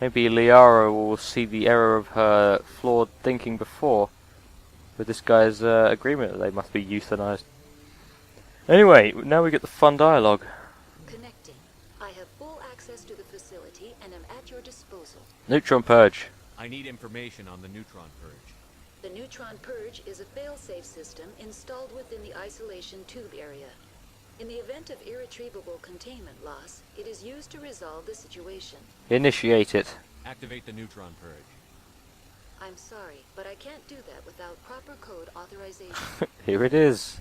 Maybe Liara will see the error of her flawed thinking before, with this guy's agreement that they must be euthanized. Anyway, now we get the fun dialogue. Connecting. I have full access to the facility and am at your disposal. Neutron purge. I need information on the neutron purge. The neutron purge is a fail-safe system installed within the isolation tube area. In the event of irretrievable containment loss, it is used to resolve the situation. Initiate it. Activate the neutron purge. I'm sorry, but I can't do that without proper code authorization. Here it is.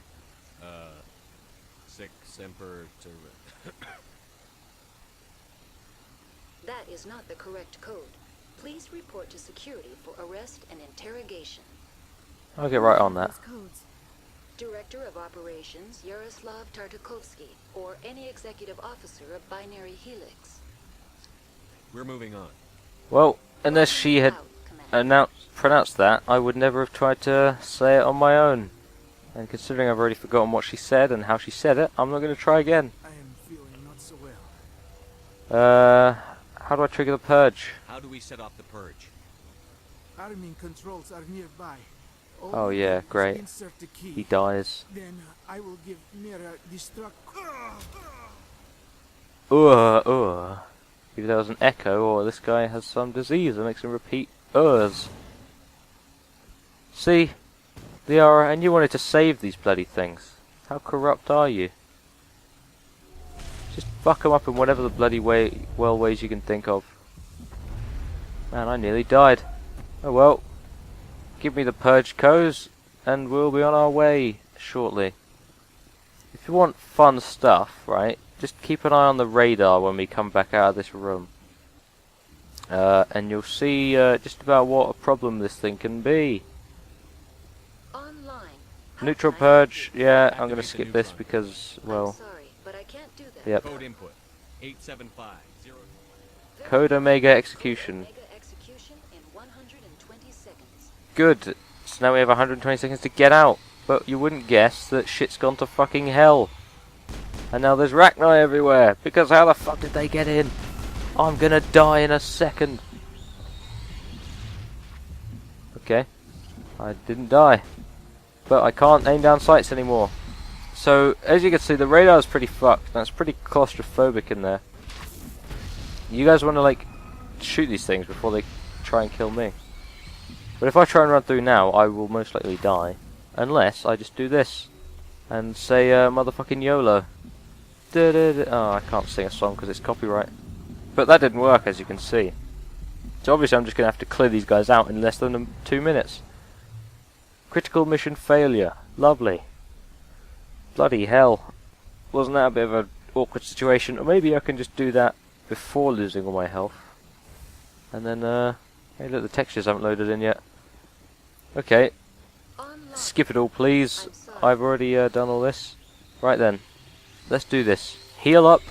Sic semper That is not the correct code. Please report to security for arrest and interrogation. I'll get right on that. Director of Operations Yaroslav Tartakovsky, or any executive officer of Binary Helix. We're moving on. Well, unless she had pronounced that, I would never have tried to say it on my own. And considering I've already forgotten what she said and how she said it, I'm not going to try again. I am feeling not so well. How do I trigger the purge? How do we set off the purge? Arming controls are nearby. Oh yeah, great. Insert the key. He dies. Then I will give Mira destruct. Either there was an echo or this guy has some disease that makes him repeat urs. See? Liara, and you wanted to save these bloody things. How corrupt are you? Just fuck them up in whatever the bloody ways you can think of. Man, I nearly died. Oh well. Give me the purge codes, and we'll be on our way shortly. If you want fun stuff, right, just keep an eye on the radar when we come back out of this room. And you'll see just about what a problem this thing can be. Online. Neutral purge, yeah, I'm going to skip this because, well... I'm sorry, but I can't do that. Yep. Code input 8750. Code Omega execution. Omega execution in 120 seconds. Good. So now we have 120 seconds to get out. But you wouldn't guess that shit's gone to fucking hell. And now there's Rachni everywhere. Because how the fuck did they get in? I'm gonna die in a second. Okay. I didn't die. But I can't aim down sights anymore. So, as you can see, the radar is pretty fucked. And it's pretty claustrophobic in there. You guys want to, like, shoot these things before they try and kill me. But if I try and run through now, I will most likely die. Unless I just do this. And say, motherfucking YOLO. Oh, I can't sing a song because it's copyright. But that didn't work, as you can see. So obviously I'm just going to have to clear these guys out in less than 2 minutes. Critical mission failure. Lovely. Bloody hell. Wasn't that a bit of an awkward situation? Or maybe I can just do that before losing all my health. And then, hey look, the textures haven't loaded in yet. Okay. Skip it all, please. I've already done all this. Right then. Let's do this. Heal up.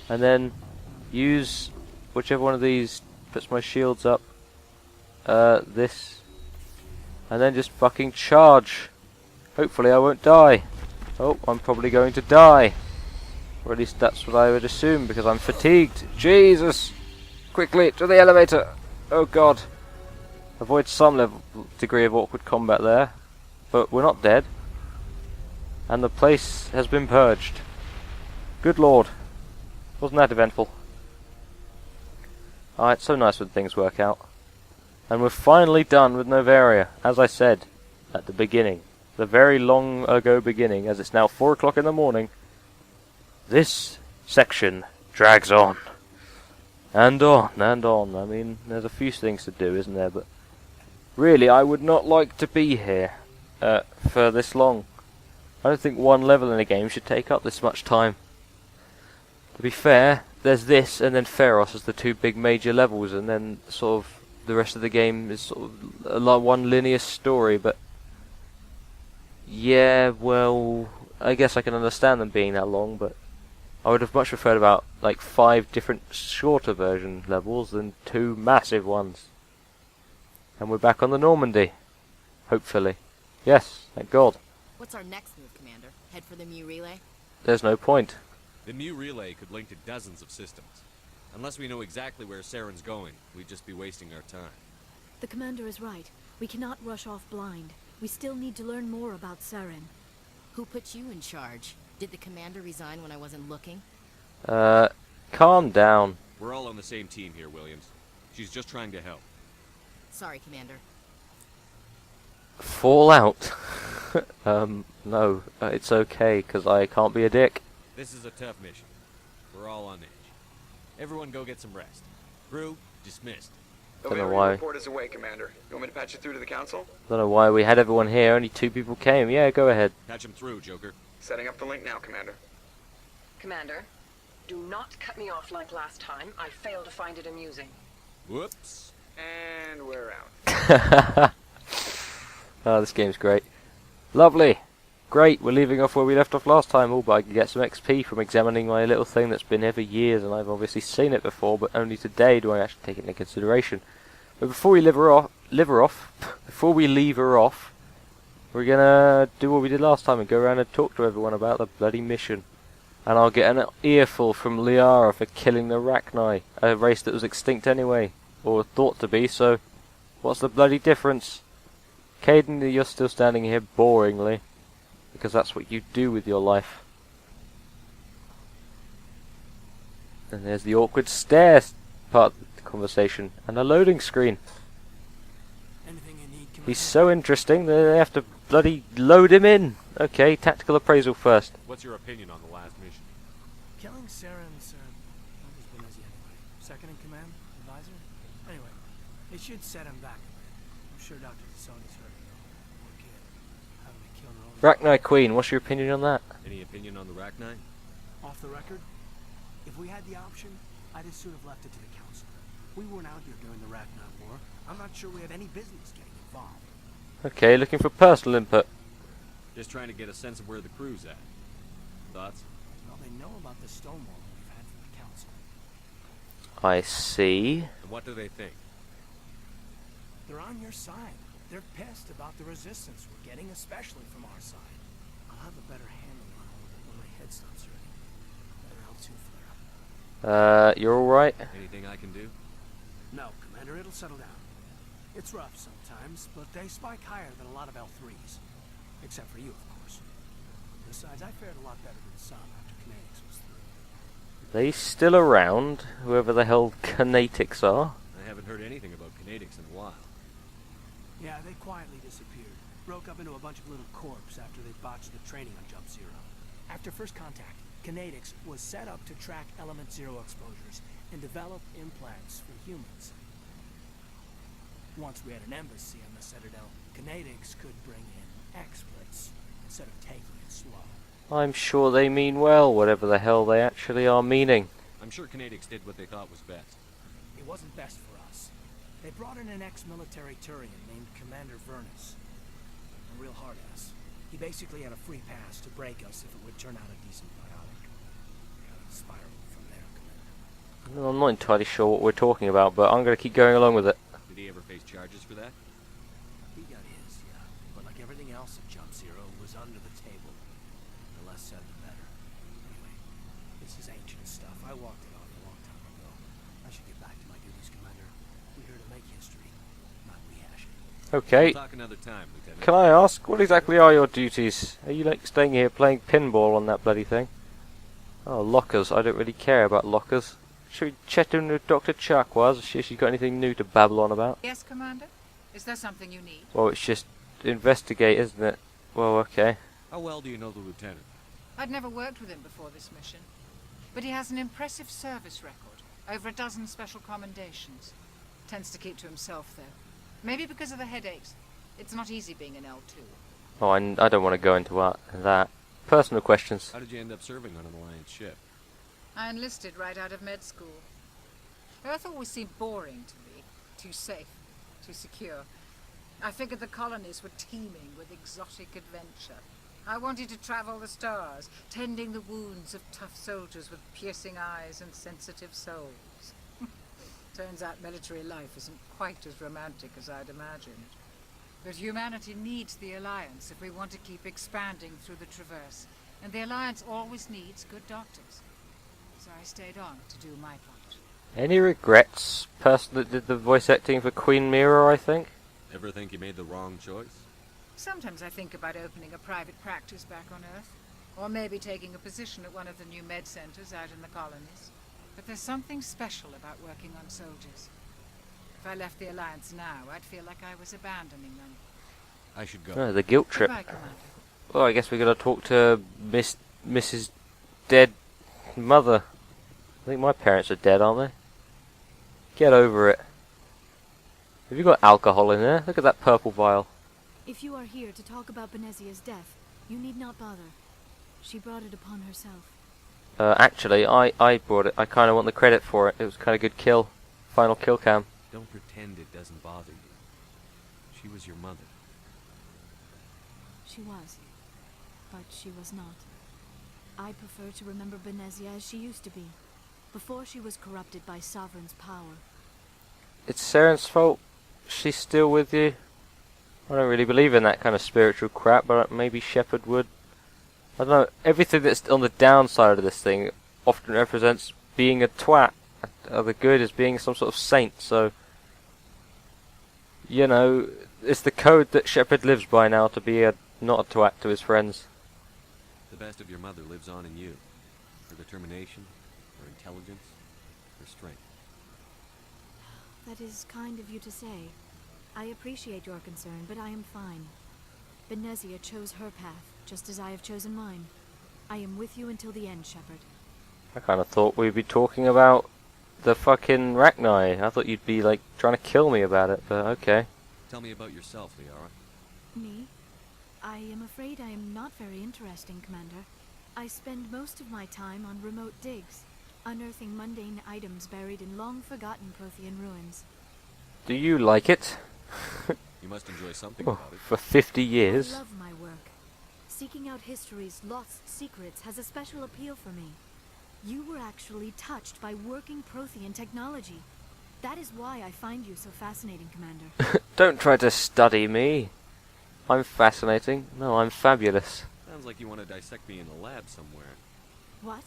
And then use whichever one of these puts my shields up. This. And then just fucking charge. Hopefully I won't die. Oh, I'm probably going to die. Or at least that's what I would assume, because I'm fatigued. Jesus! Quickly, to the elevator! Oh god. Avoid some degree of awkward combat there. But we're not dead. And the place has been purged. Good lord. Wasn't that eventful? It's so nice when things work out. And we're finally done with Noveria, as I said at the beginning. The very long ago beginning, as it's now 4 o'clock in the morning. This section drags on. And on, and on. I mean, there's a few things to do, isn't there? But really, I would not like to be here for this long. I don't think one level in a game should take up this much time. To be fair, there's this and then Pharos as the two big major levels, and then sort of the rest of the game is sort of one linear story, but yeah, well, I guess I can understand them being that long, but I would have much preferred about like 5 different shorter version levels than 2 massive ones. And we're back on the Normandy. Hopefully. Yes, thank God. What's our next move, Commander? Head for the Mu relay? There's no point. The Mu relay could link to dozens of systems. Unless we know exactly where Saren's going, we'd just be wasting our time. The commander is right. We cannot rush off blind. We still need to learn more about Saren. Who put you in charge? Did the commander resign when I wasn't looking? Calm down. We're all on the same team here, Williams. She's just trying to help. Sorry, Commander. Fall out. No, it's okay, because I can't be a dick. This is a tough mission. We're all on edge. Everyone go get some rest. Crew, dismissed. Don't know Noveria why. report is away, Commander. You want me to patch you through to the Council? Don't know why we had everyone here, only 2 people came. Yeah, go ahead. Patch him through, Joker. Setting up the link now, Commander. Commander, do not cut me off like last time. I failed to find it amusing. Whoops. And we're out. Oh, this game's great. Lovely. Great, we're leaving off where we left off last time. Oh, but I can get some XP from examining my little thing that's been here for years, and I've obviously seen it before, but only today do I actually take it into consideration. But before we leave her off, we're gonna do what we did last time and go around and talk to everyone about the bloody mission. And I'll get an earful from Liara for killing the Rachni, a race that was extinct anyway, or thought to be, so what's the bloody difference? Caden, you're still standing here boringly, because that's what you do with your life. And there's the awkward stairs part of the conversation, and a loading screen. Anything you need, Commander? He's so interesting that they have to bloody load him in. Okay, tactical appraisal first. What's your opinion on the last mission? Killing Saren's, always been as anyway. Second in command? Advisor? Anyway, it should set him back a bit. I'm sure Dr. Tassoni's heard it though. Poor kid. Having to kill her own... Rachni Queen, what's your opinion on that? Any opinion on the Rachni? Off the record, if we had the option, I'd as soon have left it to the Council. We weren't out here during the Rachni War. I'm not sure we have any business getting involved. Okay, looking for personal input. Just trying to get a sense of where the crew's at. Thoughts? Well, they know about the stonewall we've had from the Council. I see. And what do they think? They're on your side. They're pissed about the resistance we're getting, especially from our side. I'll have a better handle on all of it when my head stops hurting. Better L2 flare up. You're alright? Anything I can do? No, Commander, it'll settle down. It's rough sometimes, but they spike higher than a lot of L3s. Except for you, of course. Besides, I fared a lot better than some after Kinetics was through. They still around, whoever the hell Kinetics are? I haven't heard anything about kinetics in a while. Yeah, they quietly disappeared. Broke up into a bunch of little corps after they botched the training on Jump Zero. After first contact, Kinetics was set up to track Element Zero exposures and develop implants for humans. Once we had an embassy on the Citadel, Kinetics could bring in experts instead of taking it slow. I'm sure they mean well, whatever the hell they actually are meaning. I'm sure kinetics did what they thought was best. It wasn't best for us. They brought in an ex-military Turian named Commander Vernus. A real hard-ass. He basically had a free pass to break us if it would turn out a decent biotic. We kind of spiraled from there, Commander. I'm not entirely sure what we're talking about, but I'm going to keep going along with it. Did he ever face charges for that? He got his, yeah. But like everything else at Jump Zero, was under the table. The less said, the better. Anyway, this is ancient stuff. I walked it off a long time ago. I should get back to my duties, Commander. We're here to make history, not rehash it. Okay, We'll talk another time, Lieutenant. can I ask, what exactly are your duties? Are you like staying here playing pinball on that bloody thing? Oh, lockers. I don't really care about lockers. Should we check in with Dr. Chakwas, see if she's got anything new to babble on about? Yes, Commander? Is there something you need? Well, it's just investigate, isn't it? Well, okay. How well do you know the Lieutenant? I'd never worked with him before this mission. But he has an impressive service record. Over a dozen special commendations. Tends to keep to himself, though. Maybe because of the headaches. It's not easy being an L2. Oh, I don't want to go into that. Personal questions. How did you end up serving on an Alliance ship? I enlisted right out of med school. Earth always seemed boring to me. Too safe. Too secure. I figured the colonies were teeming with exotic adventure. I wanted to travel the stars, tending the wounds of tough soldiers with piercing eyes and sensitive souls. Turns out military life isn't quite as romantic as I'd imagined. But humanity needs the Alliance if we want to keep expanding through the Traverse. And the Alliance always needs good doctors. So I stayed on to do my part. Any regrets? Person that did the voice acting for Queen Mira, I think. Ever think you made the wrong choice? Sometimes I think about opening a private practice back on Earth. Or maybe taking a position at one of the new med centers out in the colonies. But there's something special about working on soldiers. If I left the Alliance now, I'd feel like I was abandoning them. I should go. Oh, the guilt trip. Goodbye, Commander. Well, I guess we gotta talk to Mrs. Dead Mother. I think my parents are dead, aren't they? Get over it. Have you got alcohol in there? Look at that purple vial. If you are here to talk about Benezia's death, you need not bother. She brought it upon herself. Actually, I brought it. I kind of want the credit for it. It was kind of good kill. Final kill cam. Don't pretend it doesn't bother you. She was your mother. She was. But she was not. I prefer to remember Benezia as she used to be, before she was corrupted by Sovereign's power. It's Saren's fault. She's still with you. I don't really believe in that kind of spiritual crap, but maybe Shepard would. I don't know. Everything that's on the downside of this thing often represents being a twat. The good is being some sort of saint, so... You know, it's the code that Shepard lives by now, to be not a twat to his friends. The best of your mother lives on in you. Her determination, her intelligence, her strength. That is kind of you to say. I appreciate your concern, but I am fine. Benezia chose her path, just as I have chosen mine. I am with you until the end, Shepard. I kind of thought we'd be talking about the fucking Rachni. I thought you'd be, like, trying to kill me about it, but okay. Tell me about yourself, Liara. Me? I am afraid I am not very interesting, Commander. I spend most of my time on remote digs, unearthing mundane items buried in long-forgotten Prothean ruins. Do you like it? You must enjoy something Oh, about it. for 50 years? I love my work. Seeking out history's lost secrets has a special appeal for me. You were actually touched by working Prothean technology. That is why I find you so fascinating, Commander. Don't try to study me. I'm fascinating. No, I'm fabulous. Sounds like you want to dissect me in a lab somewhere. What?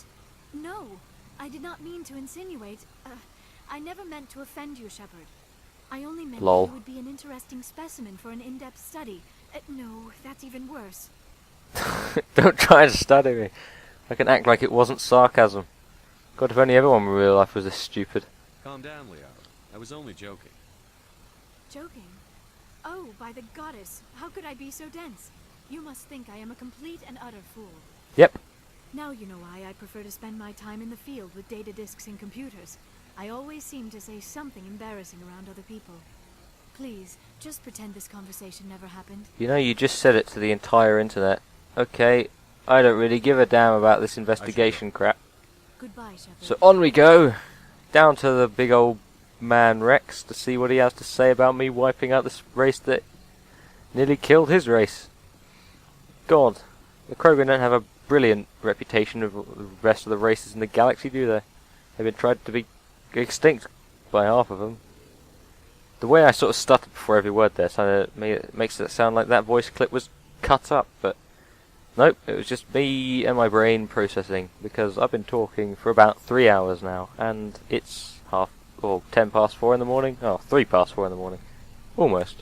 No, I did not mean to insinuate. I never meant to offend you, Shepard. I only meant Lol. you would be an interesting specimen for an in-depth study. No, that's even worse. Don't try to study me. I can act like it wasn't sarcasm. God, if only everyone in real life was this stupid. Calm down, Liara. I was only joking. Joking? Oh, by the goddess, how could I be so dense? You must think I am a complete and utter fool. Yep. Now you know why I prefer to spend my time in the field with data disks and computers. I always seem to say something embarrassing around other people. Please, just pretend this conversation never happened. You know, you just said it to the entire internet. Okay, I don't really give a damn about this investigation crap. Goodbye, Shepard. So on we go. Down to the big old man Rex to see what he has to say about me wiping out this race that nearly killed his race. God, the Krogan don't have a brilliant reputation of the rest of the races in the galaxy, do they? They've been tried to be extinct by half of them. The way I sort of stuttered before every word there makes it sound like that voice clip was cut up, but nope, it was just me and my brain processing, because I've been talking for about 3 hours now, and it's 10 past 4 in the morning? Oh, 3 past 4 in the morning. Almost.